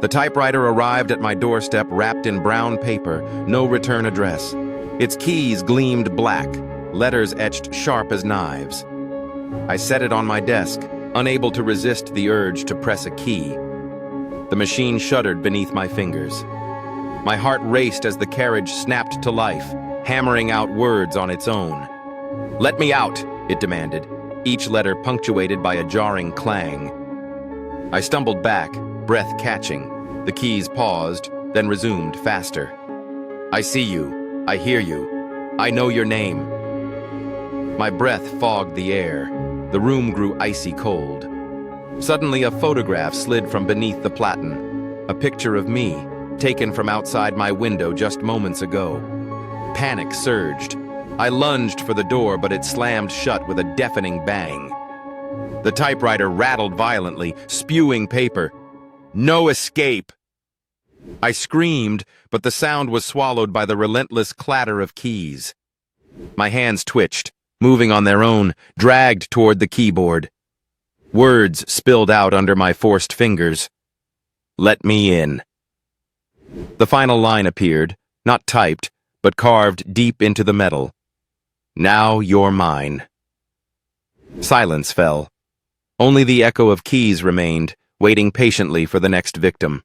The typewriter arrived at my doorstep wrapped in brown paper, no return address. Its keys gleamed black, letters etched sharp as knives. I set it on my desk, unable to resist the urge to press a key. The machine shuddered beneath my fingers. My heart raced as the carriage snapped to life, hammering out words on its own. "Let me out," it demanded, each letter punctuated by a jarring clang. I stumbled back, breath catching. The keys paused, then resumed faster. "I see you. I hear you. I know your name." My breath fogged the air. The room grew icy cold. Suddenly, a photograph slid from beneath the platen. A picture of me, taken from outside my window just moments ago. Panic surged. I lunged for the door, but it slammed shut with a deafening bang. The typewriter rattled violently, spewing paper. No escape! I screamed, but the sound was swallowed by the relentless clatter of keys. My hands twitched, moving on their own, dragged toward the keyboard. Words spilled out under my forced fingers. "Let me in." The final line appeared, not typed, but carved deep into the metal. "Now you're mine." Silence fell. Only the echo of keys remained, waiting patiently for the next victim.